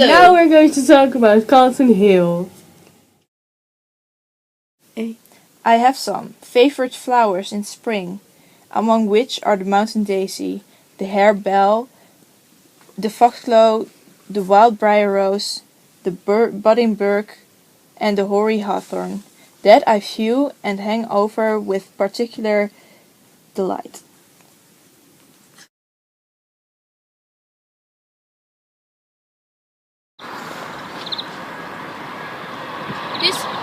Now we're going to talk about Cotton Hill. I have some favorite flowers in spring, among which are the mountain daisy, the harebell, the foxglove, the wild briar rose, the EDINBURGH, and the hoary hawthorn, that I view and hang over with particular delight.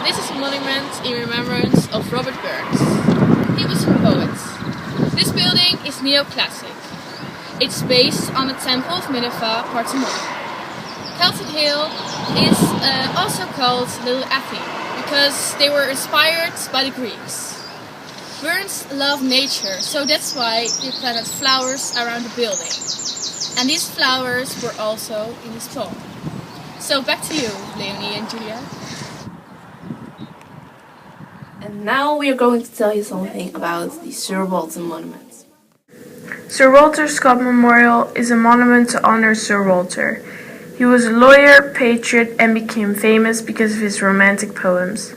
This is a monument in remembrance of Robert Burns. He was a poet. This building is neoclassic. It's based on the Temple of Minerva, Parthenon. Cotton Hill is also called Little Athens because they were inspired by the Greeks. Burns loved nature, so that's why he planted flowers around the building. And these flowers were also in his poem. So back to you, Leonie and Julia. And now we are going to tell you something about the Sir Walter Monument. Sir Walter Scott Memorial is a monument to honor Sir Walter. He was a lawyer, patriot, and became famous because of his romantic poems.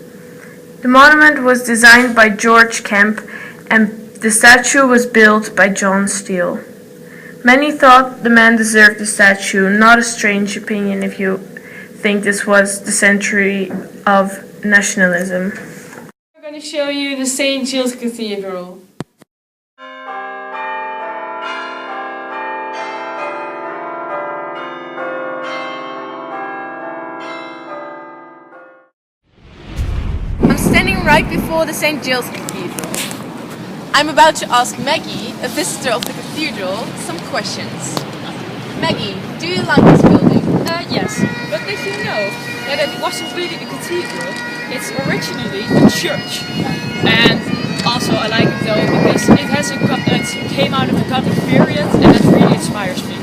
The monument was designed by George Kemp, and the statue was built by John Steele. Many thought the man deserved the statue, not a strange opinion if you think this was the century of nationalism. We're going to show you the St. Giles Cathedral. I'm standing right before the St. Giles Cathedral. I'm about to ask Maggie, a visitor of the cathedral, some questions. Maggie, do you like this building? Yes, but did you know that it wasn't really a cathedral? It's originally a church. And also I like it though because it came out of the Gothic period and it really inspires me.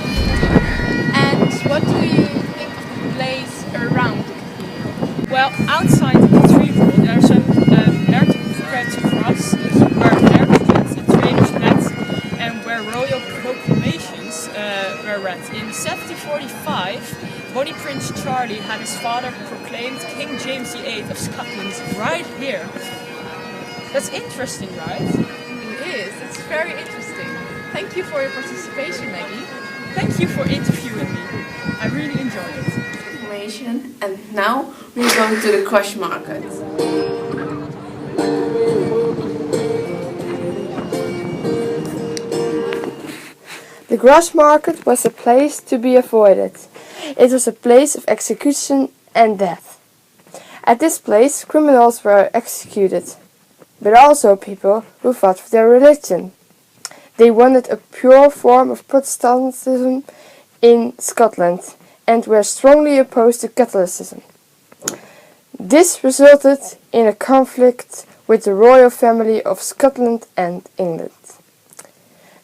And what do you think of the place around the cathedral? Well, outside the cathedral there are some meritocratic crosses where merchants and traders met and where royal proclamations were read. In 1745, Bonnie Prince Charlie had his father proclaimed King James VIII of Scotland right here. That's interesting, right? It is. It's very interesting. Thank you for your participation, Maggie. Thank you for interviewing me. I really enjoyed it. Information. And now we are going to the Crush Market. The Grass Market was a place to be avoided. It was a place of execution and death. At this place, criminals were executed, but also people who fought for their religion. They wanted a pure form of Protestantism in Scotland and were strongly opposed to Catholicism. This resulted in a conflict with the royal family of Scotland and England.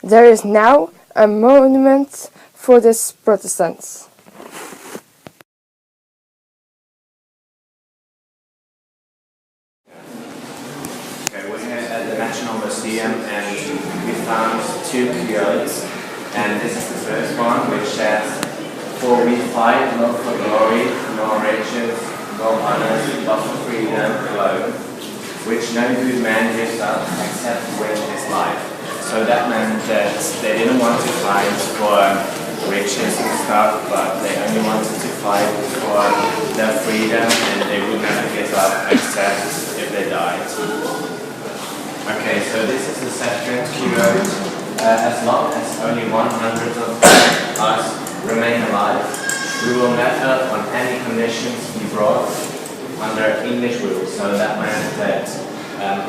There is now a monument for these Protestants. Okay, we're here at the National Museum and we found two quotes, and this is the first one which says, "For we fight not for glory, nor riches, nor honors, but for freedom alone, which no good man gives up except with his life." So that meant that they didn't want to fight for riches and stuff, but they only wanted to fight for their freedom, and they would never give up except if they died. Okay, so this is the second quote. As long as only 100 of us remain alive, we will never on any conditions be brought under English rule. So that meant that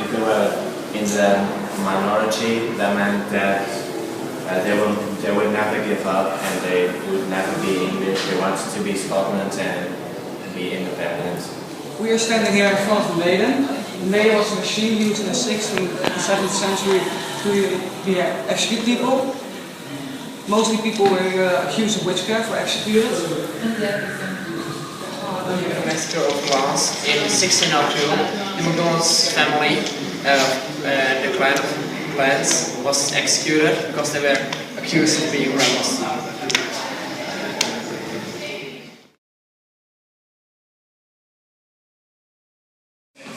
if we were in the minority, that meant that they would never give up and they would never be English. They wanted to be Scotland and be independent. We are standing here in front of the maiden. The maiden was a machine used in the 16th and 17th century to execute people. Mostly people were accused of witchcraft or executed. Master of Glass in 1602, the MacDonald's family, the clan of Clans, was executed because they were accused of being rebels.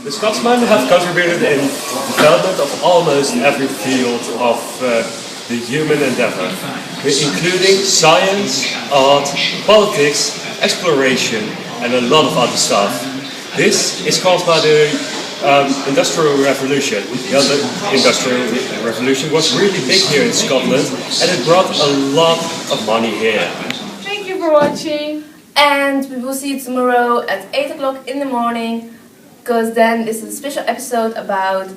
The Scotsmen have contributed in the development of almost every field of the human endeavor, including science, art, politics, exploration, and a lot of other stuff. This is caused by the Industrial Revolution. The Industrial Revolution was really big here in Scotland, and it brought a lot of money here. Thank you for watching. And we will see you tomorrow at 8 o'clock in the morning, because then this is a special episode about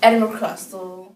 Edinburgh Castle.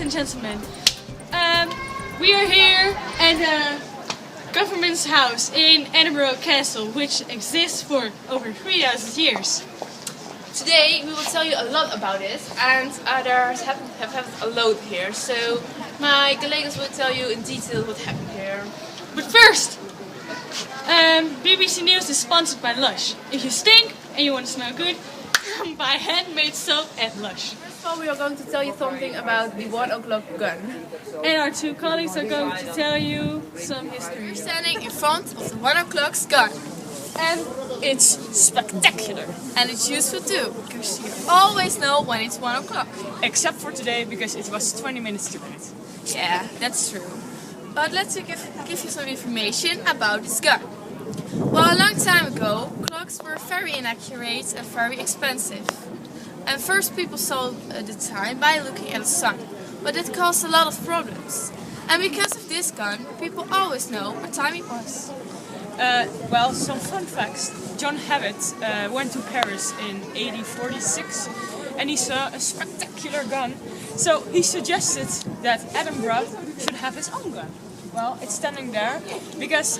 Gentlemen, we are here at the government's house in Edinburgh Castle, which exists for over 3,000 years. Today we will tell you a lot about it, and others have a load here, so my colleagues will tell you in detail what happened here. But first, BBC News is sponsored by LOCH. If you stink and you want to smell good, buy handmade soap at LOCH. First of all, we are going to tell you something about the 1 o'clock gun. And our two colleagues are going to tell you some history. We're standing in front of the 1 o'clock gun. And it's spectacular. And it's useful too, because you always know when it's 1 o'clock. Except for today, because it was 20 minutes too late. Yeah, that's true. But let's give you some information about this gun. Well, a long time ago, clocks were very inaccurate and very expensive. And first people saw the time by looking at the sun, but it caused a lot of problems. And because of this gun, people always know what time it was. Well, some fun facts. John Habit went to Paris in 1846 and he saw a spectacular gun. So he suggested that Edinburgh should have his own gun. Well, it's standing there because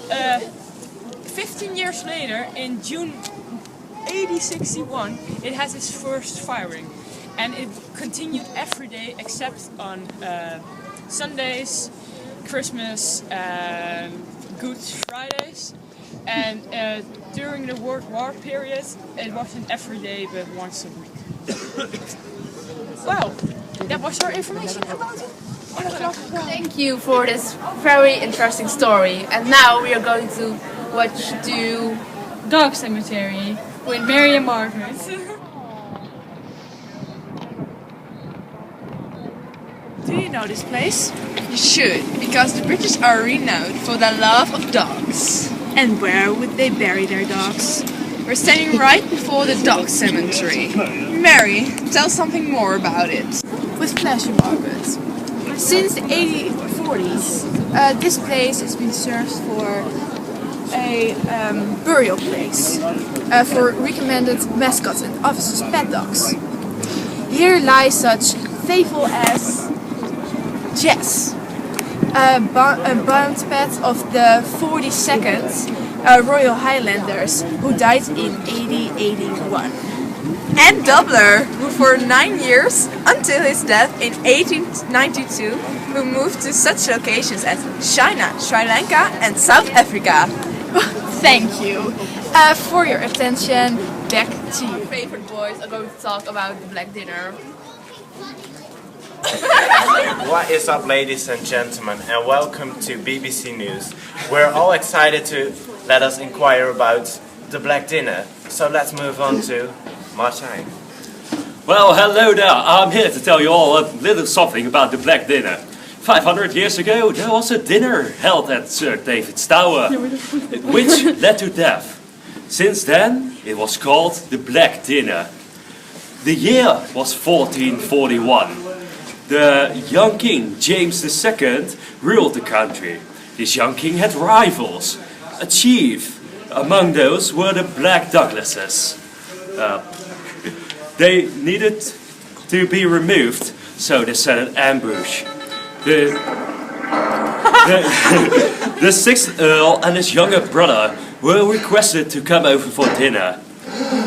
15 years later, in June 1861, it had its first firing, and it continued every day except on Sundays, Christmas, Good Fridays, and during the World War period, it wasn't every day but once a week. Well, that was our information about it. Thank you for this very interesting story, and now we are going to watch the Dog Cemetery with Mary and Margaret. Do you know this place? You should, because the British are renowned for their love of dogs. And where would they bury their dogs? We're standing right before the dog cemetery. Mary, tell something more about it. With pleasure, Margaret. Since the 1840s, this place has been served for a burial place for recommended mascots and officers' pet dogs. Here lie such faithful as Jess, a bound pet of the 42nd Royal Highlanders who died in 1881. And Doubler, who for 9 years, until his death in 1892, who moved to such locations as China, Sri Lanka and South Africa. Thank you for your attention. Back to you. Our favorite boys are going to talk about the Black Dinner. What is up, ladies and gentlemen, and welcome to BBC News. We're all excited to let us inquire about the Black Dinner, so let's move on to Martijn. Well, hello there. I'm here to tell you all a little something about the Black Dinner. 500 years ago, there was a dinner held at Sir David's Tower, which led to death. Since then, it was called the Black Dinner. The year was 1441. The young king, James II, ruled the country. This young king had rivals. A chief among those were the Black Douglases. They needed to be removed, so they set an ambush. The sixth Earl and his younger brother were requested to come over for dinner.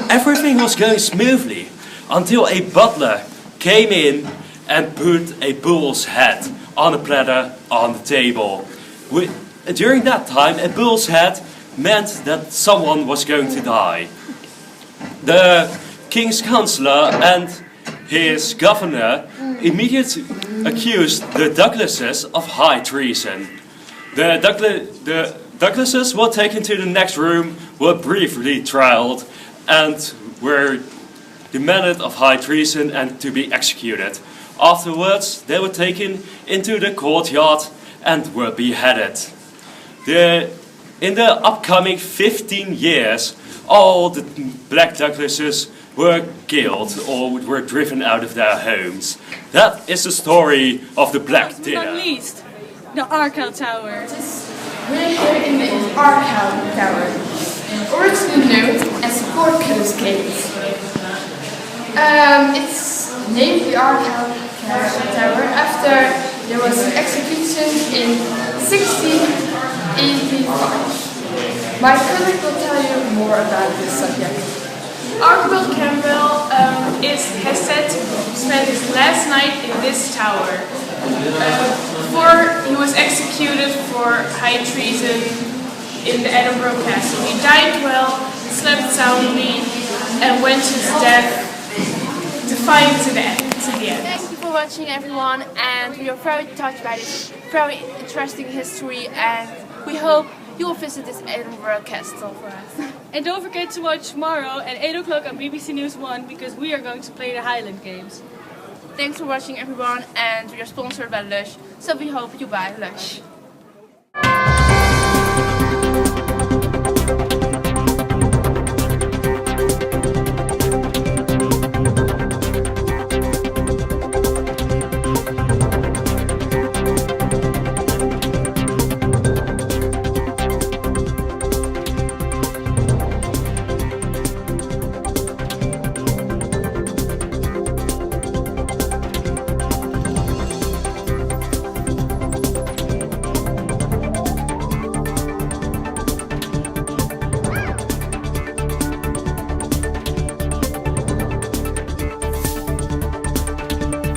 Everything was going smoothly until a butler came in and put a bull's head on a platter on the table. During that time, a bull's head meant that someone was going to die. The king's counselor and his governor immediately accused the Douglases of high treason. The Douglases were taken to the next room, were briefly trialed, and were demanded of high treason and to be executed. Afterwards, they were taken into the courtyard and were beheaded. In the upcoming 15 years, all the Black Douglases were killed or were driven out of their homes. That is the story of the Black Dinner. Not least, the Arkell Tower. We're here in the Arkell Tower, originally known as Portcullis Gate. It's named the Arkell Tower after there was an execution in 1685. My colleague will tell you more about this subject. Archibald Campbell has said to spend his last night in this tower. Before he was executed for high treason in the Edinburgh Castle. He died well, slept soundly, and went to his death defiant to the end. Thank you for watching, everyone, and we are very touched by this very interesting history, and we hope you will visit this Edinburgh Castle for us. And don't forget to watch tomorrow at 8 o'clock on BBC News 1 because we are going to play the Highland games. Thanks for watching, everyone, and we are sponsored by LOCH, so we hope you buy LOCH.